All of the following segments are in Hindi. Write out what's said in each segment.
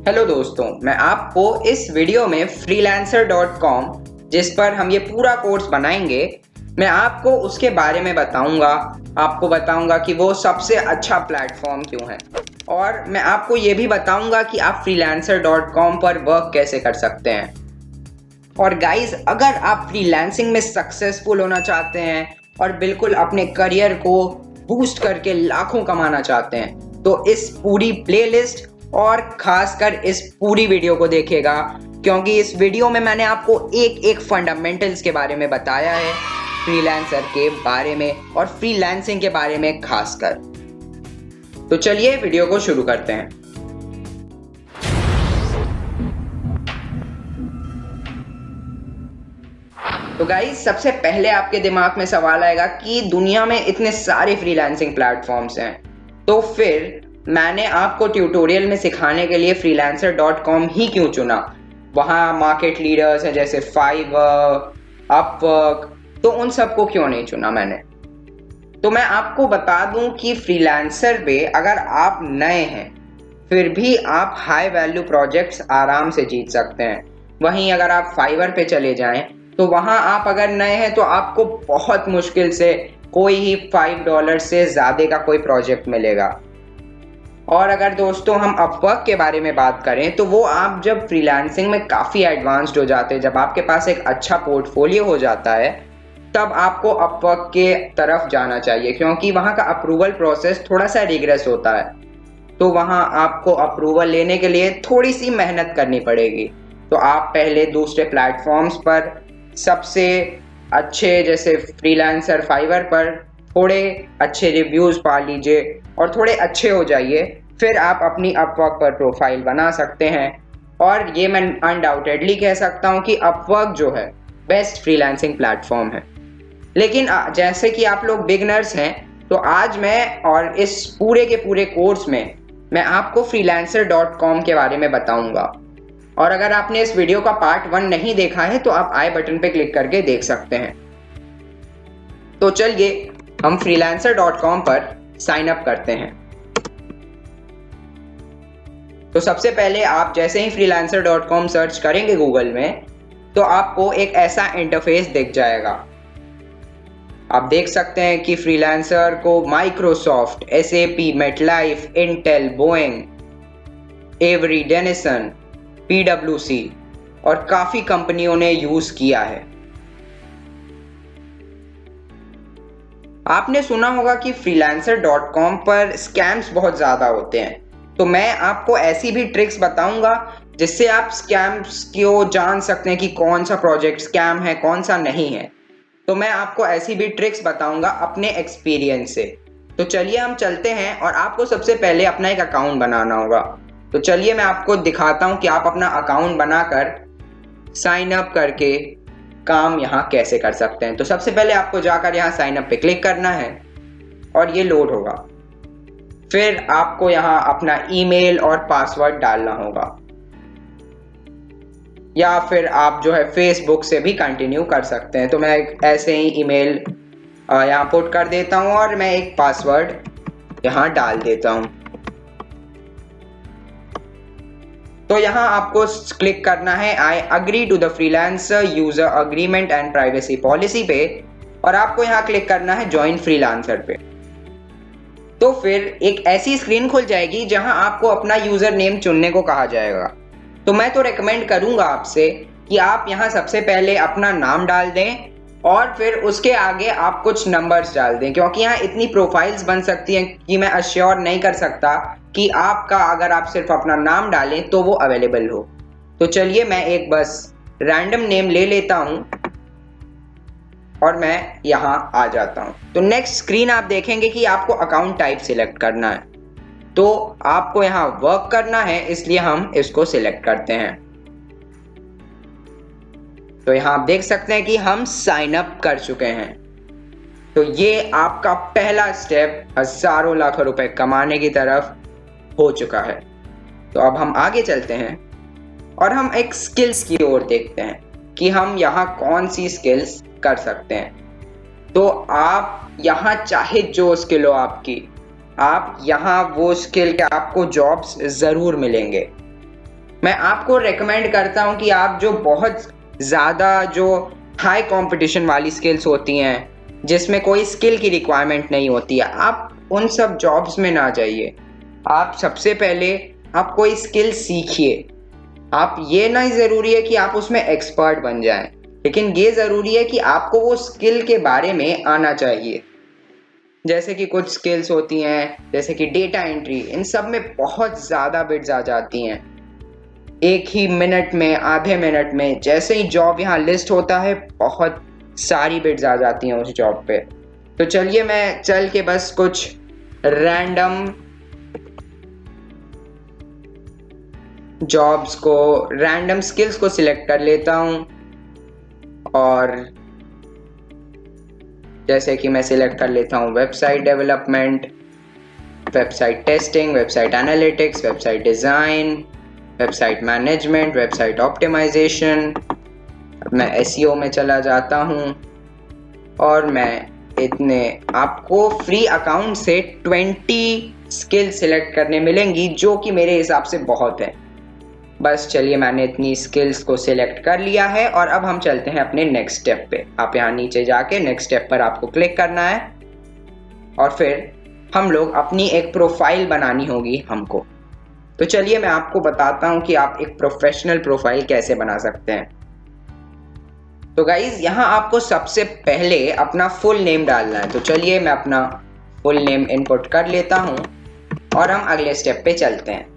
हेलो दोस्तों, मैं आपको इस वीडियो में freelancer.com जिस पर हम ये पूरा कोर्स बनाएंगे, मैं आपको उसके बारे में बताऊंगा। आपको बताऊंगा कि वो सबसे अच्छा प्लेटफॉर्म क्यों है, और मैं आपको ये भी बताऊंगा कि आप freelancer.com पर वर्क कैसे कर सकते हैं। और गाइस, अगर आप फ्रीलांसिंग में सक्सेसफुल होना चाहते हैं और बिल्कुल अपने करियर को बूस्ट करके लाखों कमाना चाहते हैं, तो इस पूरी प्लेलिस्ट और खासकर इस पूरी वीडियो को देखिएगा, क्योंकि इस वीडियो में मैंने आपको एक एक फंडामेंटल्स के बारे में बताया है, फ्रीलांसर के बारे में और फ्रीलांसिंग के बारे में खासकर। तो चलिए वीडियो को शुरू करते हैं। तो गाइस, सबसे पहले आपके दिमाग में सवाल आएगा कि दुनिया में इतने सारे फ्रीलांसिंग प्लेटफॉर्म्स हैं, तो फिर मैंने आपको ट्यूटोरियल में सिखाने के लिए freelancer.com ही क्यों चुना। वहाँ मार्केट लीडर्स हैं जैसे फाइवर, अपवर्क, तो उन सबको क्यों नहीं चुना मैंने। तो मैं आपको बता दूं कि फ्रीलांसर पे अगर आप नए हैं फिर भी आप हाई वैल्यू प्रोजेक्ट्स आराम से जीत सकते हैं। वहीं अगर आप फाइवर पे चले जाएं तो वहाँ आप अगर नए हैं तो आपको बहुत मुश्किल से कोई ही $5 से ज़्यादा का कोई प्रोजेक्ट मिलेगा। और अगर दोस्तों हम अपवर्क के बारे में बात करें तो वो आप जब फ्रीलांसिंग में काफ़ी एडवांस्ड हो जाते हैं, जब आपके पास एक अच्छा पोर्टफोलियो हो जाता है, तब आपको अपवर्क के तरफ जाना चाहिए, क्योंकि वहाँ का अप्रूवल प्रोसेस थोड़ा सा रिग्रेस होता है। तो वहाँ आपको अप्रूवल लेने के लिए थोड़ी सी मेहनत करनी पड़ेगी। तो आप पहले दूसरे प्लेटफॉर्म्स पर सबसे अच्छे जैसे फ्रीलांसर फाइवर पर थोड़े अच्छे रिव्यूज़ पा लीजिए और थोड़े अच्छे हो जाइए, फिर आप अपनी अपवर्क पर प्रोफाइल बना सकते हैं। और ये मैं अनडाउटेडली कह सकता हूँ कि अपवर्क जो है बेस्ट फ्रीलांसिंग प्लेटफॉर्म है। लेकिन जैसे कि आप लोग बिगनर्स हैं, तो आज मैं और इस पूरे के पूरे कोर्स में मैं आपको freelancer.com के बारे में बताऊंगा। और अगर आपने इस वीडियो का पार्ट 1 नहीं देखा है तो आप आई बटन पे क्लिक करके देख सकते हैं। तो चलिए हम freelancer.com पर साइन अप करते हैं। तो सबसे पहले आप जैसे ही freelancer.com सर्च करेंगे गूगल में, तो आपको एक ऐसा इंटरफेस दिख जाएगा। आप देख सकते हैं कि फ्रीलांसर को Microsoft, SAP, MetLife, Intel, Boeing, every Denison, PwC और काफ़ी कंपनियों ने यूज़ किया है। आपने सुना होगा कि freelancer.com पर स्कैम्स बहुत ज़्यादा होते हैं, तो मैं आपको ऐसी भी ट्रिक्स बताऊंगा जिससे आप स्कैम्स को जान सकते हैं कि कौन सा प्रोजेक्ट स्कैम है, कौन सा नहीं है। तो मैं आपको ऐसी भी ट्रिक्स बताऊंगा अपने एक्सपीरियंस से। तो चलिए हम चलते हैं, और आपको सबसे पहले अपना एक अकाउंट बनाना होगा। तो चलिए मैं आपको दिखाता हूं कि आप अपना अकाउंट बनाकर साइन अप करके काम यहाँ कैसे कर सकते हैं। तो सबसे पहले आपको जाकर यहाँ साइन अप पे क्लिक करना है और ये लोड होगा। फिर आपको यहाँ अपना ईमेल और पासवर्ड डालना होगा, या फिर आप जो है फेसबुक से भी कंटिन्यू कर सकते हैं। तो मैं ऐसे ही ईमेल यहाँ पुट कर देता हूँ और मैं एक पासवर्ड यहाँ डाल देता हूँ। तो यहाँ आपको क्लिक करना है I agree to the freelancer user agreement and privacy policy पे, और आपको यहाँ क्लिक करना है ज्वाइन फ्रीलांसर पे। तो फिर एक ऐसी स्क्रीन खुल जाएगी जहाँ आपको अपना यूजर नेम चुनने को कहा जाएगा। तो मैं तो रेकमेंड करूँगा आपसे कि आप यहाँ सबसे पहले अपना नाम डाल दें और फिर उसके आगे आप कुछ नंबर्स डाल दें, क्योंकि यहाँ इतनी प्रोफाइल्स बन सकती हैं कि मैं अश्योर नहीं कर सकता कि आपका अगर आप सिर्फ अपना नाम डालें तो वो अवेलेबल हो। तो चलिए मैं एक बस रैंडम नेम ले लेता हूँ और मैं यहाँ आ जाता हूँ। तो नेक्स्ट स्क्रीन आप देखेंगे कि आपको अकाउंट टाइप सिलेक्ट करना है। तो आपको यहाँ वर्क करना है, इसलिए हम इसको सिलेक्ट करते हैं। तो यहाँ आप देख सकते हैं कि हम साइन अप कर चुके हैं। तो ये आपका पहला स्टेप हजारों लाखों रुपए कमाने की तरफ हो चुका है। तो अब हम आगे चलते हैं और हम एक स्किल्स की ओर देखते हैं कि हम यहाँ कौन सी स्किल्स कर सकते हैं। तो आप यहाँ चाहे जो स्किल हो आपकी, आप यहाँ वो स्किल के आपको जॉब्स ज़रूर मिलेंगे। मैं आपको रेकमेंड करता हूँ कि आप जो बहुत ज़्यादा जो हाई कंपटीशन वाली स्किल्स होती हैं जिसमें कोई स्किल की रिक्वायरमेंट नहीं होती है, आप उन सब जॉब्स में ना जाइए। आप सबसे पहले आप कोई स्किल सीखिए। आप ये नहीं ज़रूरी है कि आप उसमें एक्सपर्ट बन जाएं, लेकिन ये ज़रूरी है कि आपको वो स्किल के बारे में आना चाहिए। जैसे कि कुछ स्किल्स होती हैं जैसे कि डेटा एंट्री, इन सब में बहुत ज़्यादा बिड्स आ जाती हैं। एक ही मिनट में, आधे मिनट में जैसे ही जॉब यहाँ लिस्ट होता है, बहुत सारी बिड्स आ जाती हैं उस जॉब पे। तो चलिए मैं चल के बस कुछ रैंडम जॉब्स को, रैंडम स्किल्स को सिलेक्ट कर लेता हूँ। और जैसे कि मैं सिलेक्ट कर लेता हूँ website development, website testing, website analytics, website design, website management, website optimisation. मैं एसईओ में चला जाता हूँ और मैं इतने, आपको फ्री अकाउंट से 20 स्किल सिलेक्ट करने मिलेंगी, जो कि मेरे हिसाब से बहुत है। बस चलिए मैंने इतनी स्किल्स को सिलेक्ट कर लिया है और अब हम चलते हैं अपने नेक्स्ट स्टेप पे। आप यहाँ नीचे जाके नेक्स्ट स्टेप पर आपको क्लिक करना है और फिर हम लोग अपनी एक प्रोफाइल बनानी होगी हमको। तो चलिए मैं आपको बताता हूँ कि आप एक प्रोफेशनल प्रोफाइल कैसे बना सकते हैं। तो गाइज यहाँ आपको सबसे पहले अपना फुल नेम डालना है। तो चलिए मैं अपना फुल नेम इनपुट कर लेता हूँ और हम अगले स्टेप पे चलते हैं।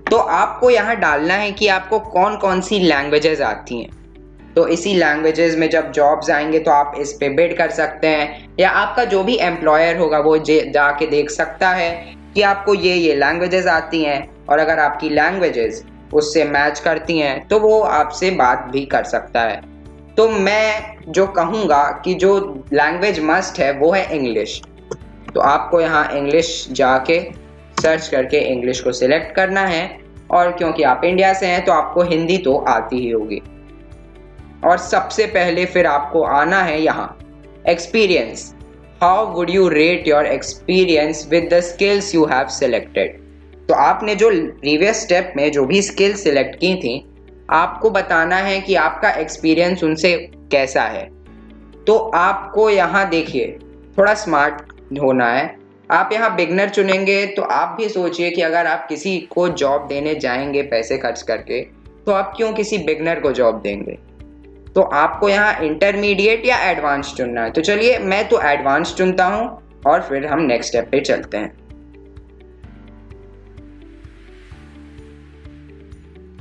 तो आपको यहाँ डालना है कि आपको कौन कौन सी लैंग्वेजेस आती हैं। तो इसी लैंग्वेजेस में जब जॉब्स आएंगे तो आप इस पे बिड कर सकते हैं, या आपका जो भी एम्प्लॉयर होगा वो जाके देख सकता है कि आपको ये लैंग्वेजेस आती हैं, और अगर आपकी लैंग्वेजेस उससे मैच करती हैं तो वो आपसे बात भी कर सकता है। तो मैं जो कहूँगा कि जो लैंग्वेज मस्ट है वो है इंग्लिश। तो आपको यहाँ इंग्लिश जाके सर्च करके इंग्लिश को सिलेक्ट करना है, और क्योंकि आप इंडिया से हैं तो आपको हिंदी तो आती ही होगी। और सबसे पहले फिर आपको आना है यहाँ experience. How would you rate your experience with the skills you have selected. तो आपने जो प्रीवियस स्टेप में जो भी स्किल्स सिलेक्ट की थी, आपको बताना है कि आपका एक्सपीरियंस उनसे कैसा है। तो आपको यहाँ देखिए थोड़ा स्मार्ट होना है। आप यहाँ बिगनर चुनेंगे तो आप भी सोचिए कि अगर आप किसी को जॉब देने जाएंगे पैसे खर्च करके, तो आप क्यों किसी बिगनर को जॉब देंगे। तो आपको यहाँ इंटरमीडिएट या एडवांस चुनना है। तो चलिए मैं तो एडवांस चुनता हूँ और फिर हम नेक्स्ट स्टेप पे चलते हैं।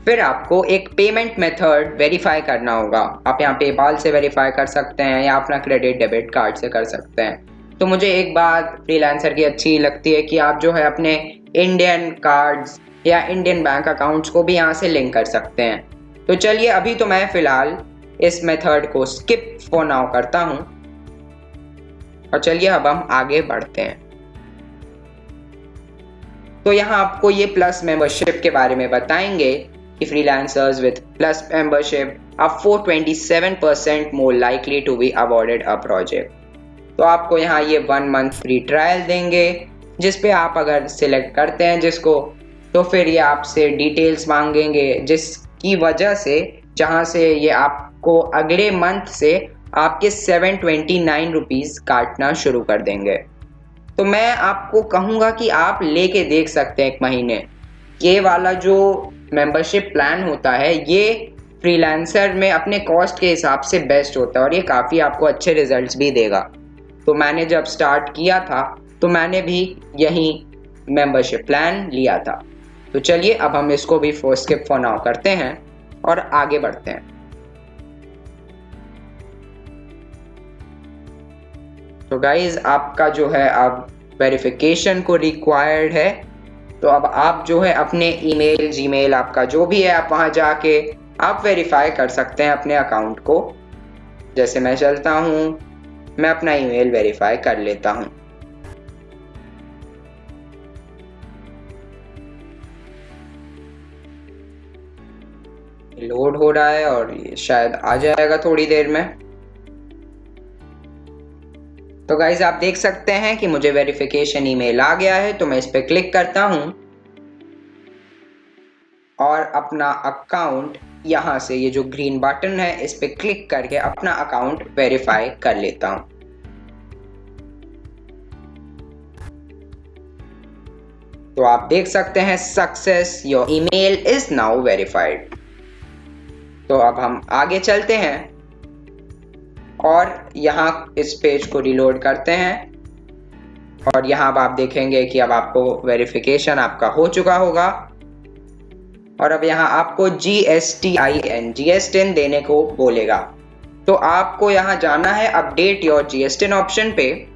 फिर आपको एक पेमेंट मेथड वेरीफाई करना होगा। आप यहाँ पेपाल से वेरीफाई कर सकते हैं या अपना क्रेडिट डेबिट कार्ड से कर सकते हैं। तो मुझे एक बात फ्रीलांसर की अच्छी लगती है कि आप जो है अपने इंडियन कार्ड्स या इंडियन बैंक अकाउंट्स को भी यहाँ से लिंक कर सकते हैं। तो चलिए अभी तो मैं फ़िलहाल इस मेथड को स्किप फॉर नाउ करता हूँ, और चलिए अब हम आगे बढ़ते हैं। तो यहाँ आपको ये प्लस मेंबरशिप के बारे में बताएंगे कि freelancers with plus membership are 427% more likely to be awarded a project। तो आपको यहाँ ये 1 month फ्री ट्रायल देंगे, जिस पे आप अगर सिलेक्ट करते हैं जिसको, तो फिर ये आपसे डिटेल्स मांगेंगे, जिसकी वजह से जहाँ से ये आपको अगले मंथ से आपके 729 रुपीज़ काटना शुरू कर देंगे। तो मैं आपको कहूँगा कि आप लेके देख सकते हैं 1 महीने। ये वाला जो मेंबरशिप प्लान होता है ये फ्रीलांसर में अपने कॉस्ट के हिसाब से बेस्ट होता है और ये काफ़ी आपको अच्छे रिजल्ट्स भी देगा। तो मैंने जब स्टार्ट किया था तो मैंने भी यही मेंबरशिप प्लान लिया था। तो चलिए अब हम इसको भी स्किप फॉर नाउ करते हैं और आगे बढ़ते हैं। तो गाइज आपका जो है अब वेरिफिकेशन को रिक्वायर्ड है। तो अब आप जो है अपने ईमेल, जीमेल, आपका जो भी है, आप वहाँ जाके आप वेरीफाई कर सकते हैं अपने अकाउंट को। जैसे मैं चलता हूँ, मैं अपना ईमेल वेरीफाई कर लेता हूँ। लोड हो रहा है और ये शायद आ जाएगा थोड़ी देर में। तो गाइज आप देख सकते हैं कि मुझे वेरिफिकेशन ईमेल आ गया है। तो मैं इस पर क्लिक करता हूं और अपना अकाउंट यहाँ से ये जो ग्रीन बटन है इस पे क्लिक करके अपना अकाउंट वेरीफाई कर लेता हूँ। तो आप देख सकते हैं success, your email is now verified. तो अब हम आगे चलते हैं और यहाँ इस पेज को रिलोड करते हैं और यहाँ अब आप देखेंगे कि अब आपको वेरिफिकेशन आपका हो चुका होगा और अब यहाँ आपको GSTIN देने को बोलेगा। तो आपको यहाँ जाना है अपडेट योर GSTIN ऑप्शन पे।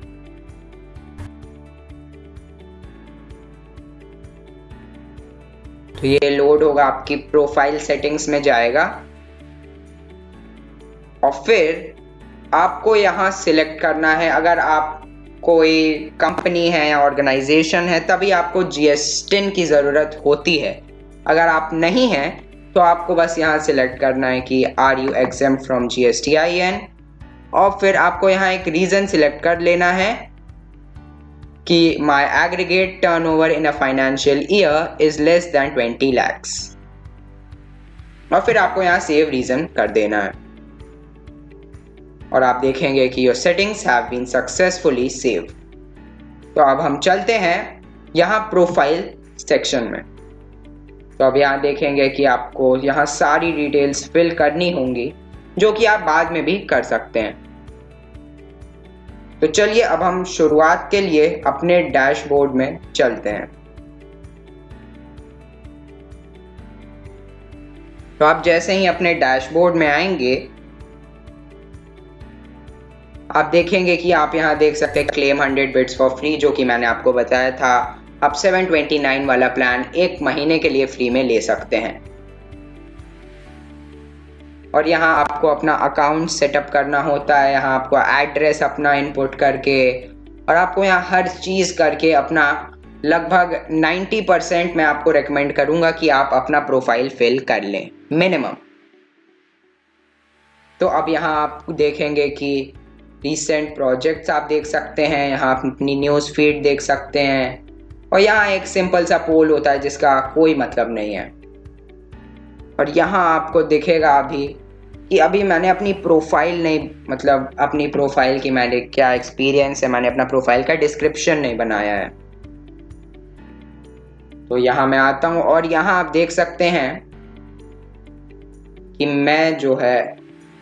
तो ये लोड होगा, आपकी प्रोफाइल सेटिंग्स में जाएगा और फिर आपको यहाँ सिलेक्ट करना है। अगर आप कोई कंपनी है या ऑर्गेनाइजेशन है तभी आपको GSTIN की ज़रूरत होती है। अगर आप नहीं हैं तो आपको बस यहाँ सिलेक्ट करना है कि are you exempt from GSTIN और फिर आपको यहाँ एक रीज़न सिलेक्ट कर लेना है कि my aggregate turnover in a financial year is less than 20 lakhs और फिर आपको यहाँ सेव रीज़न कर देना है और आप देखेंगे कि your settings have been successfully save. तो अब हम चलते हैं यहाँ प्रोफाइल सेक्शन में। तो अब यहाँ देखेंगे कि आपको यहाँ सारी डिटेल्स फिल करनी होंगी जो कि आप बाद में भी कर सकते हैं। तो चलिए अब हम शुरुआत के लिए अपने डैशबोर्ड में चलते हैं। तो आप जैसे ही अपने डैशबोर्ड में आएंगे आप देखेंगे कि आप यहाँ देख सकते हैं क्लेम 100 बिट्स फॉर फ्री, जो कि मैंने आपको बताया था। आप 729 वाला प्लान 1 महीने के लिए फ्री में ले सकते हैं और यहाँ आपको अपना अकाउंट सेटअप करना होता है। यहाँ आपको एड्रेस अपना इनपुट करके और आपको यहाँ हर चीज़ करके अपना लगभग 90% मैं आपको रेकमेंड करूँगा कि आप अपना प्रोफाइल फिल कर लें मिनिमम। तो अब यहाँ आप देखेंगे कि रिसेंट प्रोजेक्ट्स आप देख सकते हैं, यहाँ आप अपनी न्यूज़ फीड देख सकते हैं और यहाँ एक सिंपल सा पोल होता है जिसका कोई मतलब नहीं है। और यहाँ आपको दिखेगा अभी कि अभी मैंने अपनी प्रोफाइल नहीं, मतलब अपनी प्रोफाइल की मैंने क्या एक्सपीरियंस है, मैंने अपना प्रोफाइल का डिस्क्रिप्शन नहीं बनाया है। तो यहाँ मैं आता हूँ और यहाँ आप देख सकते हैं कि मैं जो है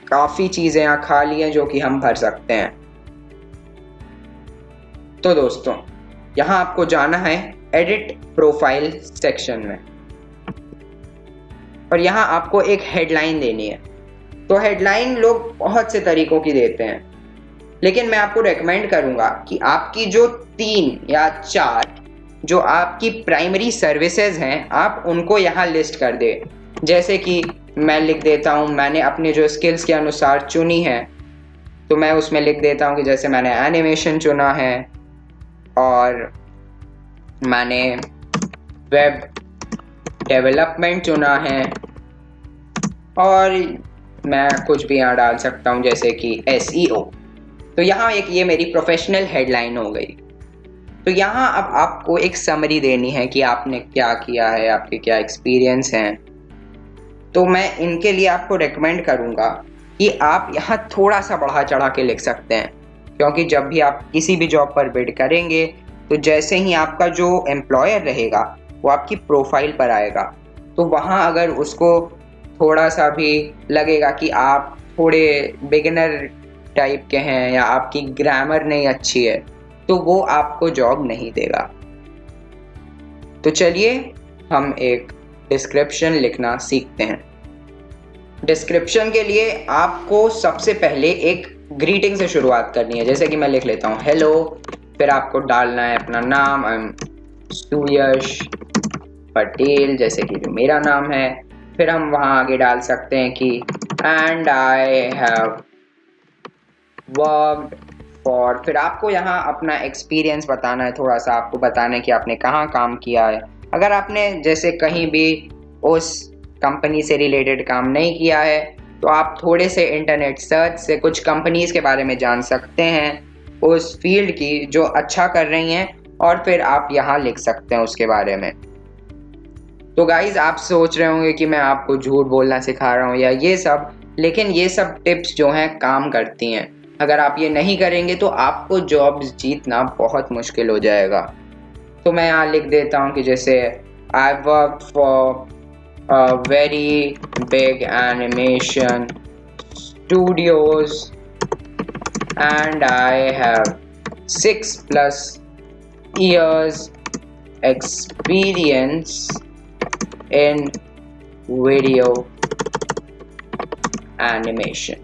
काफ़ी चीज़ें यहाँ खाली हैं जो कि हम भर सकते हैं। तो दोस्तों यहाँ आपको जाना है एडिट प्रोफाइल सेक्शन में और यहाँ आपको एक हेडलाइन देनी है। तो हेडलाइन लोग बहुत से तरीकों की देते हैं, लेकिन मैं आपको रेकमेंड करूँगा कि आपकी जो 3 या 4 जो आपकी प्राइमरी सर्विसेज हैं आप उनको यहाँ लिस्ट कर दे। जैसे कि मैं लिख देता हूँ, मैंने अपने जो स्किल्स के अनुसार चुनी है तो मैं उसमें लिख देता हूँ कि जैसे मैंने एनिमेशन चुना है और मैंने वेब डेवलपमेंट चुना है और मैं कुछ भी यहाँ डाल सकता हूँ जैसे कि SEO। तो यहाँ एक ये मेरी प्रोफेशनल हेडलाइन हो गई। तो यहाँ अब आपको एक समरी देनी है कि आपने क्या किया है, आपके क्या एक्सपीरियंस हैं। तो मैं इनके लिए आपको रेकमेंड करूँगा कि आप यहाँ थोड़ा सा बढ़ा चढ़ा के लिख सकते हैं, क्योंकि जब भी आप किसी भी जॉब पर बिड करेंगे तो जैसे ही आपका जो एम्प्लॉयर रहेगा वो आपकी प्रोफाइल पर आएगा, तो वहाँ अगर उसको थोड़ा सा भी लगेगा कि आप थोड़े बिगिनर टाइप के हैं या आपकी ग्रामर नहीं अच्छी है तो वो आपको जॉब नहीं देगा। तो चलिए हम एक डिस्क्रिप्शन लिखना सीखते हैं। डिस्क्रिप्शन के लिए आपको सबसे पहले एक ग्रीटिंग से शुरुआत करनी है। जैसे कि मैं लिख लेता हूँ हेलो, फिर आपको डालना है अपना नाम, आई एम सुयश पटेल, जैसे कि जो मेरा नाम है। फिर हम वहाँ आगे डाल सकते हैं कि and I have worked for, फिर आपको यहाँ अपना एक्सपीरियंस बताना है, थोड़ा सा आपको बताना है कि आपने कहाँ काम किया है। अगर आपने जैसे कहीं भी उस कंपनी से रिलेटेड काम नहीं किया है तो आप थोड़े से इंटरनेट सर्च से कुछ कंपनीज़ के बारे में जान सकते हैं उस फील्ड की जो अच्छा कर रही हैं और फिर आप यहाँ लिख सकते हैं उसके बारे में। तो गाइज आप सोच रहे होंगे कि मैं आपको झूठ बोलना सिखा रहा हूँ या ये सब, लेकिन ये सब टिप्स जो हैं काम करती हैं। अगर आप ये नहीं करेंगे तो आपको जॉब्स जीतना बहुत मुश्किल हो जाएगा। तो मैं यहाँ लिख देता हूँ कि जैसे I work for a very big animation studios and I have 6+ years experience in video animation।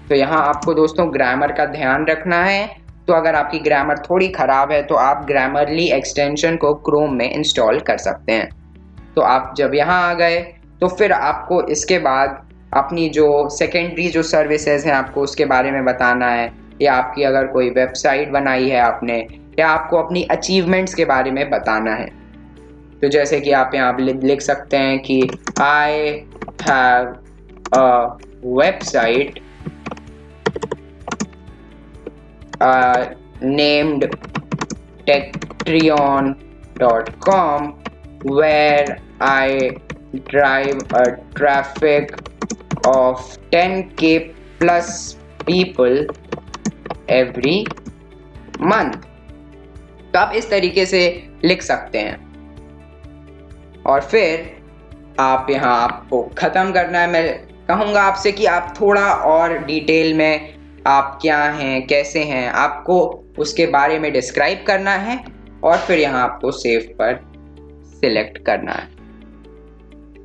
तो यहाँ आपको दोस्तों ग्रामर का ध्यान रखना है। तो अगर आपकी ग्रामर थोड़ी ख़राब है तो आप ग्रामरली एक्सटेंशन को क्रोम में इंस्टॉल कर सकते हैं। तो आप जब यहाँ आ गए तो फिर आपको इसके बाद अपनी जो सेकेंडरी जो सर्विसेज हैं आपको उसके बारे में बताना है, या आपकी अगर कोई वेबसाइट बनाई है आपने, या आपको अपनी अचीवमेंट्स के बारे में बताना है। तो जैसे कि आप यहाँ लिख सकते हैं कि I have a website named Techtreon.com where I drive a traffic of 10K plus people every month। तो आप इस तरीके से लिख सकते हैं और फिर आप यहाँ आपको ख़त्म करना है। मैं कहूँगा आपसे कि आप थोड़ा और डिटेल में आप क्या हैं, कैसे हैं, आपको उसके बारे में डिस्क्राइब करना है और फिर यहाँ आपको सेव पर सिलेक्ट करना है।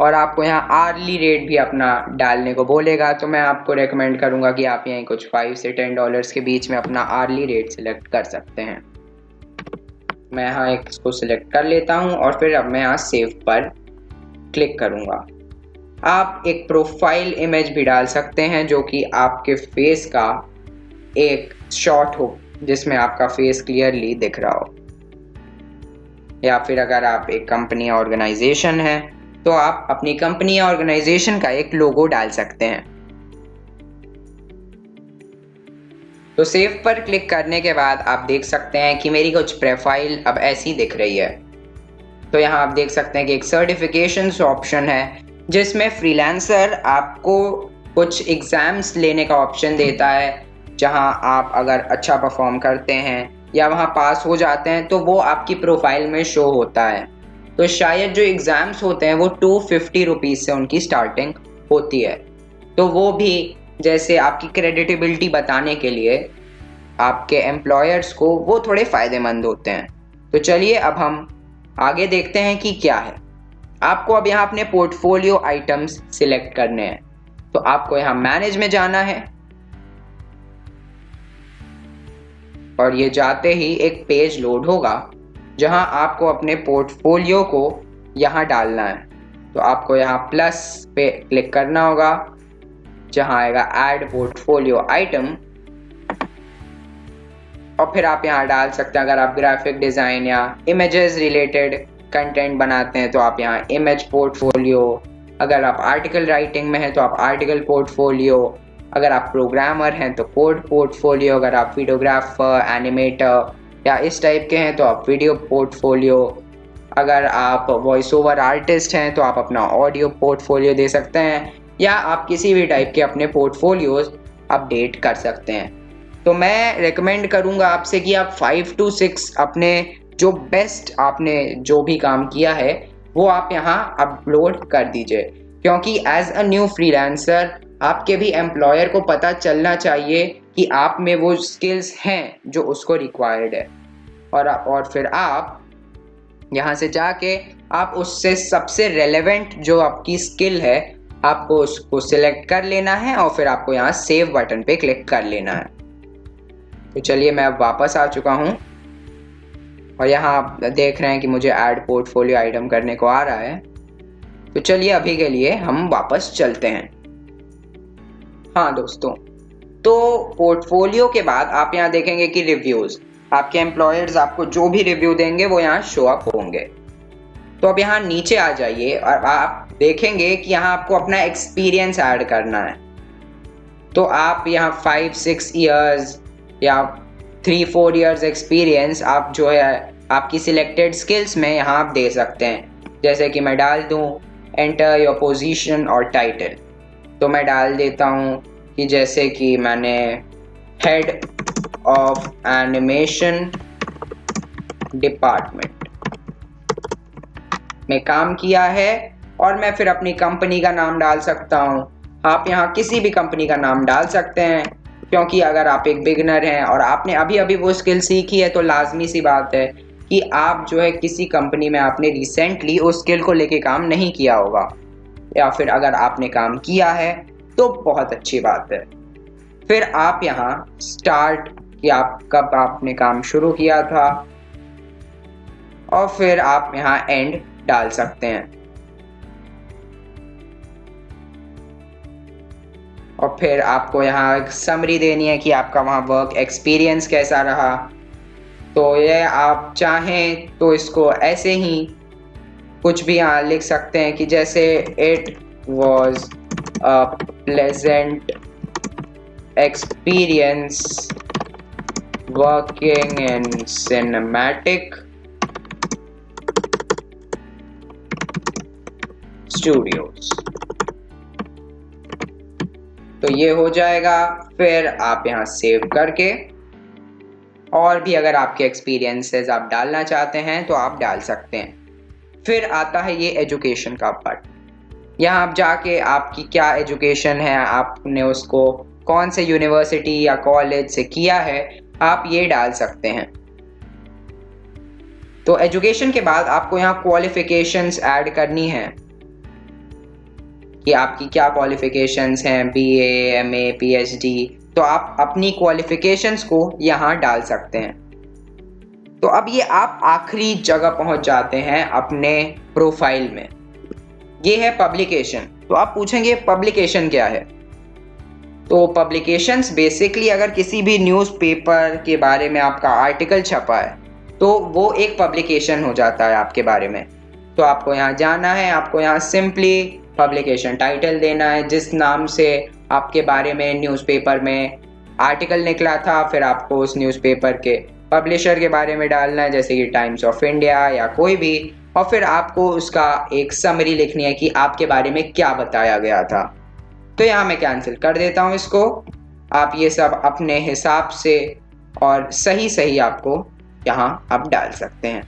और आपको यहाँ आर्ली रेट भी अपना डालने को बोलेगा, तो मैं आपको रेकमेंड करूँगा कि आप यहीं कुछ $5 से $10 के बीच में अपना आर्ली रेट सिलेक्ट कर सकते हैं। मैं यहाँ इसको सिलेक्ट कर लेता हूँ और फिर अब मैं यहाँ सेव पर क्लिक करूँगा। आप एक प्रोफाइल इमेज भी डाल सकते हैं जो कि आपके फेस का एक शॉट हो जिसमें आपका फेस क्लियरली दिख रहा हो, या फिर अगर आप एक कंपनी ऑर्गेनाइजेशन है तो आप अपनी कंपनी या ऑर्गेनाइजेशन का एक लोगो डाल सकते हैं। तो सेव पर क्लिक करने के बाद आप देख सकते हैं कि मेरी कुछ प्रोफाइल अब ऐसी दिख रही है। तो यहाँ आप देख सकते हैं कि एक सर्टिफिकेशंस ऑप्शन है जिसमें फ्रीलांसर आपको कुछ एग्ज़ाम्स लेने का ऑप्शन देता है, जहां आप अगर अच्छा परफॉर्म करते हैं या वहां पास हो जाते हैं तो वो आपकी प्रोफाइल में शो होता है। तो शायद जो एग्ज़ाम्स होते हैं वो 250 रुपीज़ से उनकी स्टार्टिंग होती है। तो वो भी जैसे आपकी क्रेडिटेबिलिटी बताने के लिए आपके एम्प्लॉयर्स को वो थोड़े फ़ायदेमंद होते हैं। तो चलिए अब हम आगे देखते हैं कि क्या है। आपको अब यहाँ अपने पोर्टफोलियो आइटम्स सिलेक्ट करने हैं। तो आपको यहाँ मैनेज में जाना है और ये जाते ही एक पेज लोड होगा जहाँ आपको अपने पोर्टफोलियो को यहाँ डालना है। तो आपको यहाँ प्लस पे क्लिक करना होगा जहाँ आएगा ऐड पोर्टफोलियो आइटम, और फिर आप यहाँ डाल सकते हैं अगर आप ग्राफिक डिज़ाइन या इमेजेस रिलेटेड कंटेंट बनाते हैं तो आप यहाँ इमेज पोर्टफोलियो, अगर आप आर्टिकल राइटिंग में हैं तो आप आर्टिकल पोर्टफोलियो, अगर आप प्रोग्रामर हैं तो कोड पोर्टफोलियो, अगर आप वीडियोग्राफर, एनिमेटर या इस टाइप के हैं तो आप वीडियो पोर्टफोलियो, अगर आप वॉइस ओवर आर्टिस्ट हैं तो आप अपना ऑडियो पोर्टफोलियो दे सकते हैं, या आप किसी भी टाइप के अपने पोर्टफोलियोज अपडेट कर सकते हैं। तो मैं रेकमेंड करूँगा आपसे कि आप 5 to 6 अपने जो बेस्ट आपने जो भी काम किया है वो आप यहाँ अपलोड कर दीजिए, क्योंकि एज अ न्यू फ्रीलांसर आपके भी एम्प्लॉयर को पता चलना चाहिए कि आप में वो स्किल्स हैं जो उसको रिक्वायर्ड है। और फिर आप यहाँ से जाके आप उससे सबसे रेलेवेंट जो आपकी स्किल है आपको उसको सिलेक्ट कर लेना है और फिर आपको यहाँ सेव बटन पे क्लिक कर लेना है। तो चलिए मैं अब वापस आ चुका हूँ और यहाँ आप देख रहे हैं कि मुझे ऐड पोर्टफोलियो आइटम करने को आ रहा है। तो चलिए अभी के लिए हम वापस चलते हैं। हाँ दोस्तों, तो पोर्टफोलियो के बाद आप यहाँ देखेंगे कि रिव्यूज़, आपके एम्प्लॉयर्स आपको जो भी रिव्यू देंगे वो यहाँ शो अप होंगे। तो अब यहाँ नीचे आ जाइए और आप देखेंगे कि यहाँ आपको अपना एक्सपीरियंस ऐड करना है। तो आप यहाँ 5-6 ईयर्स या 3-4 ईयर्स एक्सपीरियंस आप जो है आपकी सिलेक्टेड स्किल्स में यहाँ आप दे सकते हैं। जैसे कि मैं डाल दूँ एंटर योर पोजीशन और टाइटल, तो मैं डाल देता हूँ कि जैसे कि मैंने हेड ऑफ एनिमेशन डिपार्टमेंट में काम किया है, और मैं फिर अपनी कंपनी का नाम डाल सकता हूँ। आप यहाँ किसी भी कंपनी का नाम डाल सकते हैं, क्योंकि अगर आप एक बिगनर हैं और आपने अभी अभी वो स्किल सीखी है तो लाजमी सी बात है कि आप जो है किसी कंपनी में आपने रिसेंटली उस स्किल को लेके काम नहीं किया होगा, या फिर अगर आपने काम किया है तो बहुत अच्छी बात है। फिर आप यहाँ स्टार्ट कि आप कब आपने काम शुरू किया था, और फिर आप यहाँ एंड डाल सकते हैं। और फिर आपको यहाँ एक समरी देनी है कि आपका वहाँ वर्क एक्सपीरियंस कैसा रहा। तो ये आप चाहें तो इसको ऐसे ही कुछ भी यहाँ लिख सकते हैं कि जैसे it was a pleasant experience working in cinematic studios. तो ये हो जाएगा। फिर आप यहाँ सेव करके और भी अगर आपके एक्सपीरियंसेस आप डालना चाहते हैं तो आप डाल सकते हैं। फिर आता है ये एजुकेशन का पार्ट। यहाँ आप जाके आपकी क्या एजुकेशन है, आपने उसको कौन से यूनिवर्सिटी या कॉलेज से किया है, आप ये डाल सकते हैं। तो एजुकेशन के बाद आपको यहाँ क्वालिफिकेशंस ऐड करनी है कि आपकी क्या क्वालिफिकेशंस हैं, बीए, एमए, पीएचडी। तो आप अपनी क्वालिफिकेशंस को यहाँ डाल सकते हैं। तो अब ये आप आखिरी जगह पहुंच जाते हैं अपने प्रोफाइल में, ये है पब्लिकेशन। तो आप पूछेंगे पब्लिकेशन क्या है? तो पब्लिकेशंस बेसिकली अगर किसी भी न्यूज़पेपर के बारे में आपका आर्टिकल छपा है तो वो एक पब्लिकेशन हो जाता है आपके बारे में। तो आपको यहाँ जाना है, आपको यहाँ सिंपली पब्लिकेशन टाइटल देना है, जिस नाम से आपके बारे में न्यूज़पेपर में आर्टिकल निकला था। फिर आपको उस न्यूज़पेपर के पब्लिशर के बारे में डालना है, जैसे कि टाइम्स ऑफ इंडिया या कोई भी। और फिर आपको उसका एक समरी लिखनी है कि आपके बारे में क्या बताया गया था। तो यहाँ मैं कैंसिल कर देता हूँ इसको। आप ये सब अपने हिसाब से और सही सही आपको यहाँ आप डाल सकते हैं।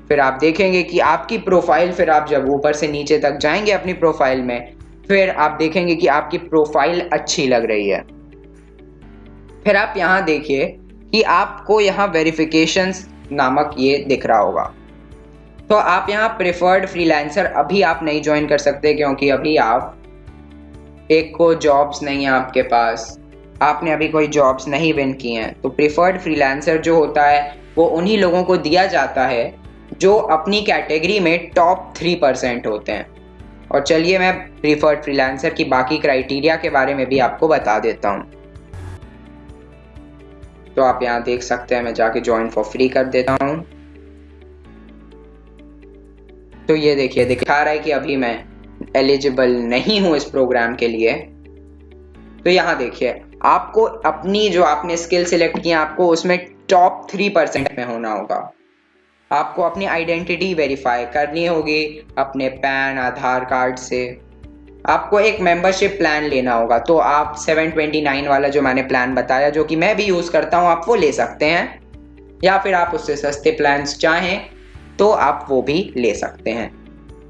फिर आप देखेंगे कि आपकी प्रोफाइल, फिर आप जब ऊपर से नीचे तक जाएंगे अपनी प्रोफाइल में, फिर आप देखेंगे कि आपकी प्रोफाइल अच्छी लग रही है। फिर आप यहाँ देखिए कि आपको यहाँ वेरिफिकेशंस नामक ये दिख रहा होगा। तो आप यहाँ प्रेफर्ड फ्रीलांसर अभी आप नहीं ज्वाइन कर सकते, क्योंकि अभी आप एक को जॉब्स नहीं है आपके पास, आपने अभी कोई जॉब्स नहीं विन की हैं। तो प्रेफर्ड फ्रीलांसर जो होता है वो उन्हीं लोगों को दिया जाता है जो अपनी कैटेगरी में टॉप 3% होते हैं। और चलिए मैं प्रीफर्ड फ्रीलांसर की बाकी क्राइटेरिया के बारे में भी आपको बता देता हूँ। तो आप यहाँ देख सकते हैं, मैं जाके ज्वाइन फॉर फ्री कर देता हूँ। तो ये देखिए दिखा रहा है कि अभी मैं एलिजिबल नहीं हूँ इस प्रोग्राम के लिए। तो यहाँ देखिए आपको अपनी जो आपने स्किल सिलेक्ट की आपको उसमें टॉप 3% में होना होगा। आपको अपनी आइडेंटिटी वेरीफाई करनी होगी अपने पैन आधार कार्ड से। आपको एक मेंबरशिप प्लान लेना होगा। तो आप 729 वाला जो मैंने प्लान बताया, जो कि मैं भी यूज़ करता हूँ, आप वो ले सकते हैं, या फिर आप उससे सस्ते प्लान्स चाहें तो आप वो भी ले सकते हैं।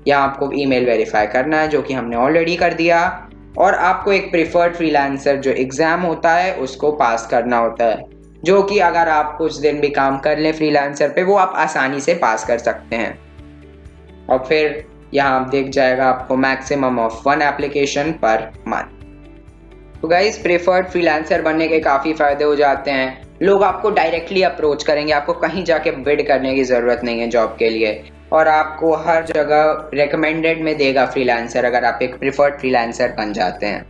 या आपको ईमेल वेरीफाई करना है, जो कि हमने ऑलरेडी कर दिया। और आपको एक प्रीफर्ड फ्रीलांसर जो एग्ज़ाम होता है उसको पास करना होता है, जो कि अगर आप कुछ दिन भी काम कर लें फ्रीलांसर पे, वो आप आसानी से पास कर सकते हैं। और फिर यहाँ आप देख जाएगा आपको maximum of 1 application per month. तो गाइस प्रेफर्ड फ्रीलांसर बनने के काफ़ी फ़ायदे हो जाते हैं। लोग आपको डायरेक्टली अप्रोच करेंगे, आपको कहीं जाके बिड करने की ज़रूरत नहीं है जॉब के लिए, और आपको हर जगह रेकमेंडेड में देगा फ्रीलांसर अगर आप एक प्रेफर्ड फ्रीलांसर बन जाते हैं।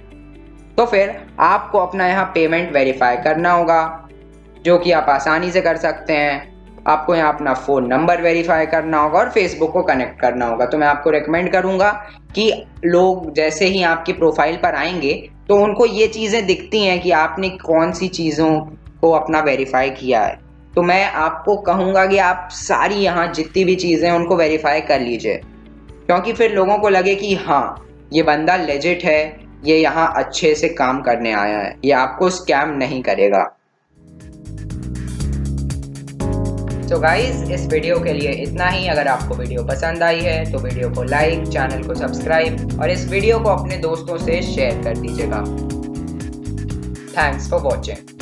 तो फिर आपको अपना यहाँ पेमेंट वेरीफाई करना होगा, जो कि आप आसानी से कर सकते हैं। आपको यहाँ अपना फ़ोन नंबर वेरीफाई करना होगा और फेसबुक को कनेक्ट करना होगा। तो मैं आपको रेकमेंड करूँगा कि लोग जैसे ही आपकी प्रोफाइल पर आएंगे तो उनको ये चीज़ें दिखती हैं कि आपने कौन सी चीज़ों को अपना वेरीफाई किया है। तो मैं आपको कहूँगा कि आप सारी यहाँ जितनी भी चीज़ें हैं उनको वेरीफाई कर लीजिए, क्योंकि फिर लोगों को लगे कि हाँ ये बंदा लेजिट है, ये यहाँ अच्छे से काम करने आया है, ये आपको स्कैम नहीं करेगा। तो गाइज इस वीडियो के लिए इतना ही। अगर आपको वीडियो पसंद आई है तो वीडियो को लाइक, चैनल को सब्सक्राइब और इस वीडियो को अपने दोस्तों से शेयर कर दीजिएगा। Thanks for watching.